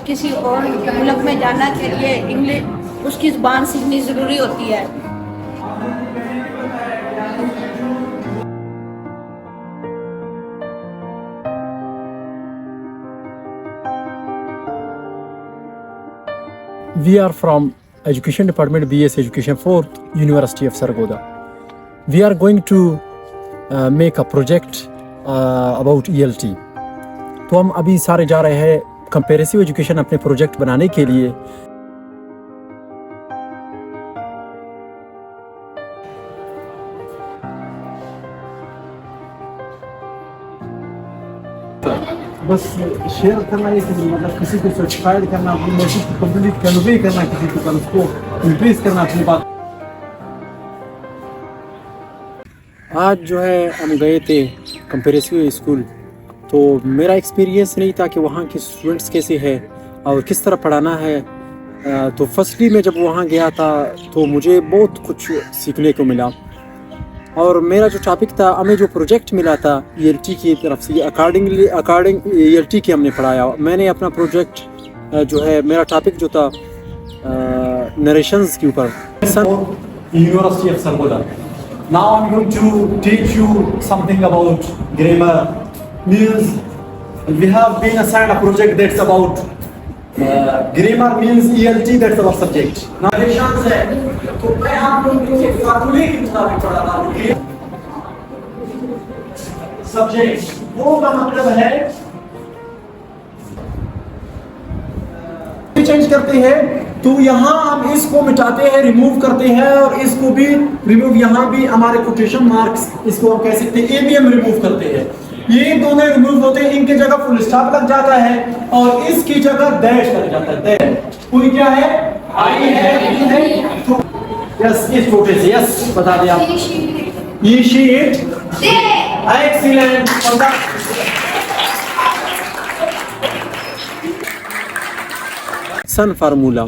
किसी और मुल्क में जाना के लिए इंग्लिश उसकी ज़ुबान सीखनी ज़रूरी होती है। We are from Education Department, BS Education, 4th University of Sargodha. We are going to make a project about ELT. तो हम अभी सारे जा रहे हैं कंपेरेटिव एजुकेशन अपने प्रोजेक्ट बनाने के लिए। बस शेयर करना ये मतलब किसी को सर्टिफाइड करना, अपनी मैसेज को कंप्लीट कन्वे करना, किसी को उसको इंक्रीज करना अपनी बात। आज जो है हम गए थे कंपेरेटिव स्कूल, तो मेरा एक्सपीरियंस नहीं था कि वहाँ के स्टूडेंट्स कैसे हैं और किस तरह पढ़ाना है। तो फर्स्टली मैं जब वहाँ गया था तो मुझे बहुत कुछ सीखने को मिला। और मेरा जो टॉपिक था, हमें जो प्रोजेक्ट मिला था ELT की तरफ से, अकॉर्डिंग ELT की हमने पढ़ाया। मैंने अपना प्रोजेक्ट जो है, मेरा टॉपिक जो था नरेशंस के ऊपर। University of Sargodha. Now I'm going to teach you something about grammar. Means we have been assigned a project that's about grammar means ELT, that's our subject. Narrations है, तो मैं आप लोगों को फार्मूले के मुताबिक पढ़ा रहा हूँ। सब्जेक्ट वो का मतलब है चेंज करते हैं, तो यहाँ हम इसको मिटाते हैं, रिमूव करते हैं, और इसको भी रिमूव, यहाँ भी हमारे कोटेशन मार्क्स, इसको हम कह सकते हैं ये भी हम रिमूव करते हैं। ये दोनों रिमूव होते हैं, इनके जगह फुल स्टॉप लग जाता है और इसकी जगह डैश लग जाता है। डैश कोई क्या है, आई है, तो यस, इस छोटे से यस बता दिया। ये शीट एक्सीलेंट। सन फार्मूला,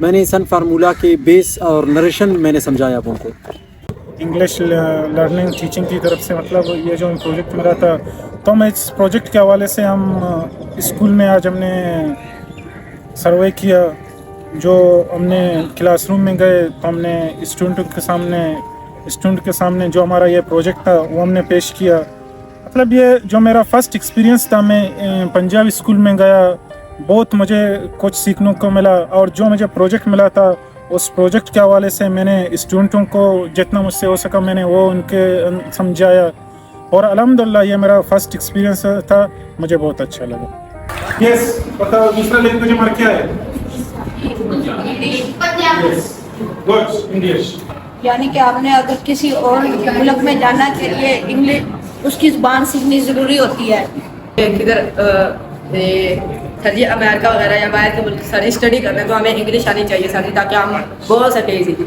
मैंने सन फार्मूला के बेस और नरेशन मैंने समझाया आप उनको। इंग्लिश लर्निंग टीचिंग की तरफ से, मतलब ये जो प्रोजेक्ट मिला था, तो मैं इस प्रोजेक्ट के हवाले से हम स्कूल में आज हमने सर्वे किया। जो हमने क्लासरूम में गए तो हमने स्टूडेंट के सामने जो हमारा ये प्रोजेक्ट था वो हमने पेश किया। मतलब ये जो मेरा फर्स्ट एक्सपीरियंस था, मैं पंजाबी स्कूल में गया, बहुत मुझे कुछ सीखने को मिला। और जो मुझे प्रोजेक्ट मिला था, उस प्रोजेक्ट के हवाले से मैंने स्टूडेंटों को जितना मुझसे हो सका मैंने वो उनके समझाया, और अल्हम्दुलिल्लाह ये मेरा फर्स्ट एक्सपीरियंस था, मुझे बहुत अच्छा लगा। यस, बताओ दूसरा लैंग्वेज हमारा क्या है? Good, English. यानी कि आपने अगर किसी और मुल्क में जाना के लिए इंग्लिश उसकी ज़ुबान सीखनी ज़रूरी होती है। सर जी अमेरिका वगैरह या बाहर के मुल्क सारी स्टडी कर रहे हैं, तो हमें इंग्लिश आनी चाहिए सर जी, ताकि हम बोल सकें इजीली।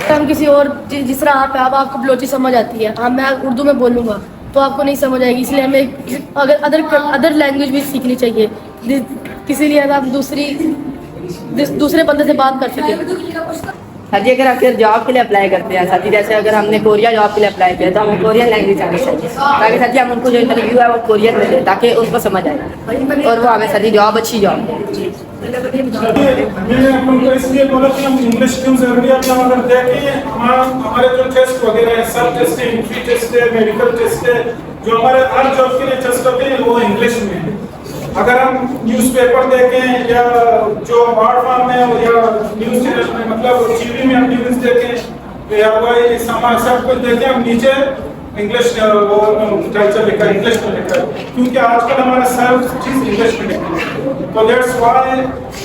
हम किसी और, जिस तरह आप आपको बलोची समझ आती है, हाँ मैं उर्दू में बोलूँगा तो आपको नहीं समझ आएगी, इसलिए हमें अगर अदर लैंग्वेज भी सीखनी चाहिए, इसीलिए आप दूसरे बंदे से बात कर सकें। सर जी अगर आप जॉब के लिए अप्लाई करते हैं सर जी, जैसे अगर हमने कोरिया जॉब के लिए अप्लाई किया तो हमें कोरियन लैंग्वेज आनी चाहिए, ताकि सर जी हम उनको जो इंटरव्यू है वो कोरियन में दें, ताकि उसको समझ आए और वो हमें सर जी जॉब अच्छी जॉब दे। मैंने आप लोगों को इसलिए बोला कि हम इंग्लिश क्यों जरूरी है, अगर देखें हमारे जो टेस्ट वगैरह है, सब टेस्ट है, एंट्री टेस्ट है, मेडिकल टेस्ट है, जो हमारे हर जॉब के लिए टेस्ट होते हैं वो इंग्लिश में है। अगर हम न्यूज़पेपर देखें या जो वार्ड फॉर्म में या न्यूज़ चैनल में, मतलब टीवी में हम न्यूज़ देखें या कोई सामान सब कुछ देखें, हम नीचे इंग्लिश वो टाइटल लिखा है, इंग्लिश में लिखा है, क्योंकि आजकल हमारा सब चीज़ इंग्लिश में लिखा है। तो that's why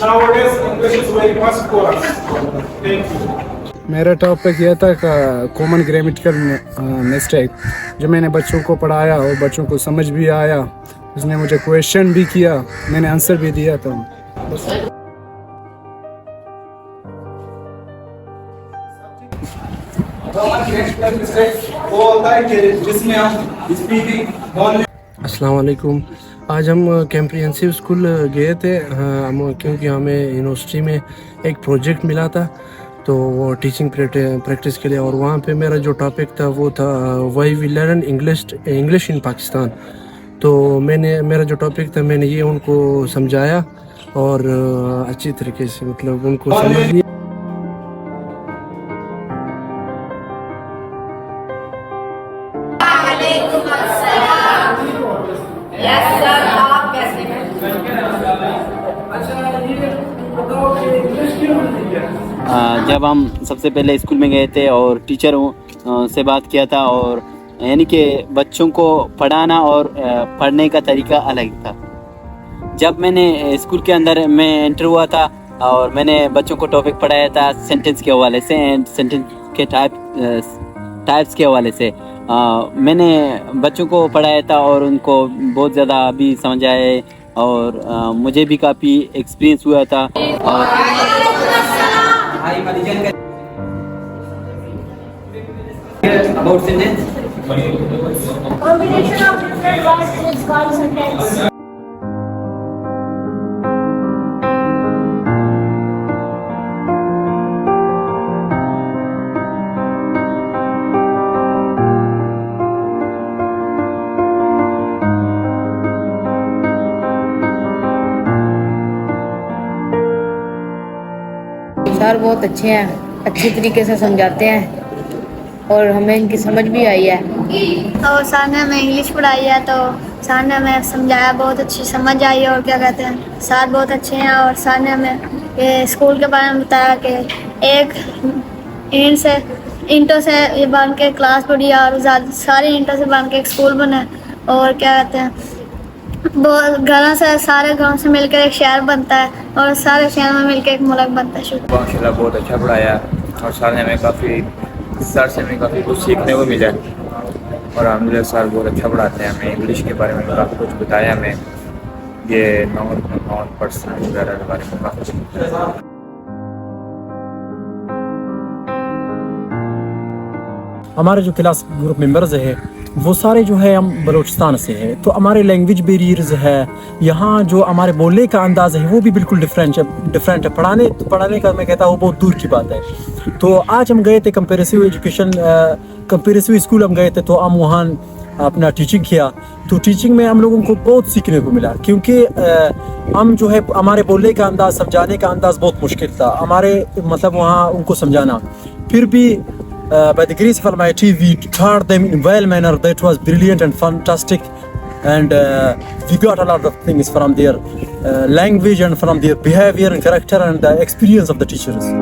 nowadays English is very must for us. Thank you. मेरा टॉपिक यह था कॉमन ग्रामेटिकल मिस्टेक, जो मैंने बच्चों को पढ़ाया और बच्चों को समझ भी आया। उसने मुझे क्वेश्चन भी किया, मैंने आंसर भी दिया था। अस्सलाम वालेकुम। आज हम कॉम्प्रिहेंसिव स्कूल गए थे, क्योंकि हमें यूनिवर्सिटी में एक प्रोजेक्ट मिला था, तो वो टीचिंग प्रैक्टिस के लिए। और वहाँ पे मेरा जो टॉपिक था वो था why we learn English in Pakistan. तो मेरा जो टॉपिक था मैंने ये उनको समझाया, और अच्छी तरीके से मतलब उनको समझ लिया। जब हम सबसे पहले स्कूल में गए थे और टीचरों से बात किया था, और यानी कि बच्चों को पढ़ाना और पढ़ने का तरीका अलग था। जब मैंने स्कूल के अंदर मैं एंटर हुआ था और मैंने बच्चों को टॉपिक पढ़ाया था सेंटेंस के हवाले से एंड सेंटेंस के टाइप्स के हवाले से। मैंने बच्चों को पढ़ाया था और उनको बहुत ज़्यादा अभी समझ आए और मुझे भी काफ़ी एक्सपीरियंस हुआ था। About sentence? Combination of different words is called sentence. Sir बहुत अच्छे हैं, अच्छी तरीके से समझाते हैं और हमें इनकी समझ भी आई है। और सर ने हमें इंग्लिश पढ़ाई है, तो सर ने हमें समझाया, बहुत अच्छी समझ आई। और क्या कहते हैं, सर बहुत अच्छे हैं। और सर ने हमें ये स्कूल के बारे में बताया कि एक ईंटों से ये बन के क्लास पढ़ी और सारे ईंटों से बन के एक स्कूल बना। और क्या कहते हैं, घरों से सारे गांव से मिलकर एक शहर बनता है और सारे शहर में मिलकर एक मुल्क बनता है। शुक्रिया। माशाल्लाह बहुत अच्छा पढ़ाया और सर ने हमें सर से हमें काफ़ी कुछ सीखने को मिला और अल्हम्दुलिल्लाह सर बहुत अच्छा पढ़ाते हैं। हमें इंग्लिश के बारे में काफ़ी कुछ बताया, हमें ये नॉन पर्सन वगैरह के बारे में काफ़ी कुछ बताया। हमारे जो क्लास ग्रुप मेंबर्स है वो सारे जो है हम बलूचिस्तान से है, तो हमारे लैंग्वेज बैरियर्स है, यहाँ जो हमारे बोलने का अंदाज़ है वो भी बिल्कुल डिफरेंट है। पढ़ाने का मैं कहता हूँ बहुत दूर की बात है। तो आज हम गए थे कंपेरेटिव स्कूल हम गए थे, तो हम वहाँ अपना टीचिंग किया। तो टीचिंग में हम लोगों को बहुत सीखने को मिला, क्योंकि हम जो है हमारे बोलने का अंदाज़, समझाने का अंदाज़ बहुत मुश्किल था हमारे, मतलब वहाँ उनको समझाना। फिर भी by the grace of Almighty, we taught them in well manner. That was brilliant and fantastic, and we got a lot of things from their language and from their behavior and character and the experience of the teachers.